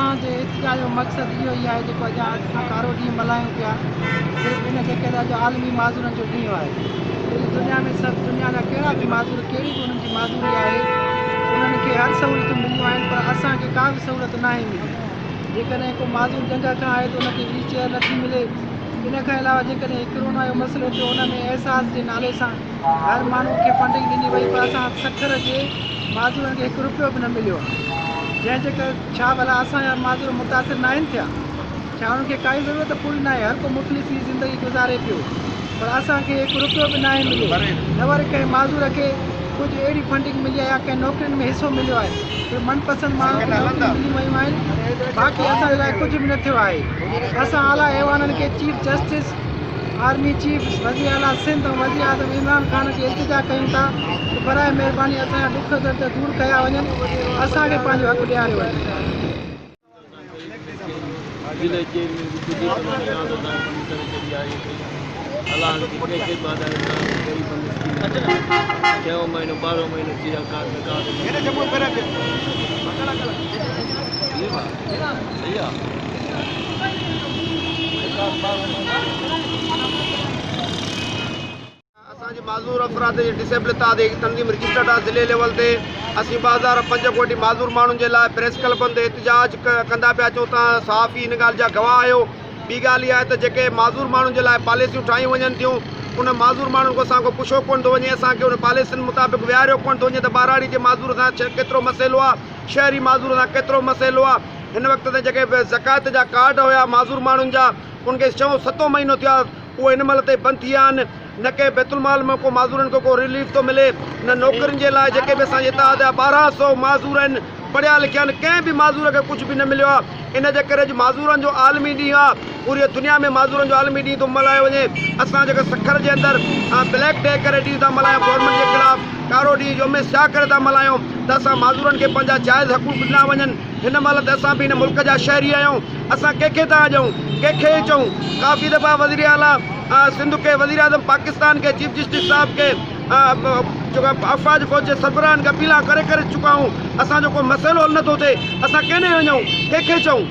असांजे इतिहास जो मक़सदु इहो ई आहे जेको अॼु असां कारो ॾींहुं मल्हायूं पिया। सिर्फ़ु इन जेके अॼु आलमी माज़ूरनि जो ॾींहुं आहे। पूरी दुनिया में सभु दुनिया जा कहिड़ा बि माज़ूर कहिड़ी बि उन्हनि जी माज़ूरी आहे उन्हनि खे हर सहूलियतूं मिलियूं आहिनि, पर असांखे का बि सहूलियत न आहे मिली। जेकॾहिं को माज़ूर जंग खां आहे त उनखे व्हील चेयर नथी मिले। इन खां अलावा जेकॾहिं कोरोना जो मसइलो थियो उन में एहसास जे नाले सां हर माण्हू खे फंडिंग ॾिनी वई, पर असां 70 जे माज़ूरनि खे 1 रुपयो बि न मिलियो आहे। जंहिंजे करे छा भला असांजा माज़ूर मुतासिर न आहिनि थिया? छा उन्हनि खे काई ज़रूरत पूरी न आहे? हर को मुख़्तलिफ़ ज़िंदगी गुज़ारे पियो, पर असांखे 1 रुपयो बि न आहे मिलियो। न वरी कंहिं माज़ूर खे कुझु अहिड़ी फंडिंग मिली आहे या कंहिं नौकिरियुनि में हिसो मिलियो आहे कि मनपसंद माण्हू खे नौकिरियूं मिली वियूं आहिनि। बाक़ी असांजे लाइ कुझु बि न थियो आहे। असां आला ऐवाननि खे चीफ जस्टिस, आर्मी चीफ, वज़ीर आला सिंध ऐं वज़ीर आज़म इमरान ख़ान खे इल्तिजा कयूं था कि बराए महिरबानी असांजा ॾुख दर्द दूरि कया वञनि, असांखे पंहिंजो हक़ ॾियारियो वञे। असांजे माज़ूर अफ़राद जी डिसेबल तंज़ीम रजिस्टर्ड आहे ज़िले लेवल ते। असीं 2005 कोटी माज़ूर माण्हुनि जे लाइ प्रेस क्लबनि ते एहतिजाज कंदा पिया अचूं। तव्हां सहाफ़ी इन ॻाल्हि जा गवाह आहियो। ॿी ॻाल्हि इहा आहे त जेके माज़ूर माण्हुनि जे लाइ पॉलिसियूं ठाहियूं वञनि थियूं उन माज़ूर माण्हुनि खां असां को पुछो कोन थो वञे, असांखे उन पॉलिसियुनि मुताबिक़ विहारियो कोन थो वञे त ॿाराड़ी जे माज़ूर सां केतिरो मसइलो आहे, शहरी माज़ूर सां केतिरो मसइलो आहे। हिन वक़्त ते जेके ज़कात जा कार्ड हुया माज़ूर माण्हुनि जा उनखे 7 महीनो थिया, उहे हिन महिल ते बंदि थी विया आहिनि। न के बैतुल माल में को माज़ूरनि खे को रिलीफ थो मिले, न नौकरियुनि जे लाइ जेके बि असांजे हितां 1200 माज़ूर आहिनि पढ़िया लिखिया आहिनि, कंहिं बि माज़ूर खे कुझु बि न मिलियो आहे। इन जे करे अॼु माज़ूरनि जो आलमी ॾींहुं आहे। पूरी दुनिया में माज़ूरनि जो आलमी ॾींहुं थो मल्हायो वञे। असां जेके सखर जे अंदरि ब्लैक डे करे ॾींहुं था मल्हायूं, गवर्नमेंट जे ख़िलाफ़ु कारो ॾींहुं जो में छा करे था मल्हायूं त असां माज़ूरनि खे पंहिंजा जाइज़ हक़ूक़ ॾिना वञनि। हिन महिल त असां बि हिन मुल्क जा शहरी आहियूं, असां कंहिंखे था अॼूं, कंहिंखे चऊं? काफ़ी दफ़ा वज़ीर आला सिंध के वज़ीर आज़म पाकिस्तान के चीफ जस्टिस साहब के जो अफ़वाज फ़ौज जे सरबराहनि खे अपीला करे चुका आहियूं। असांजो को मसइलो हल नथो थिए, असां केॾे वञूं, कंहिंखे चऊं?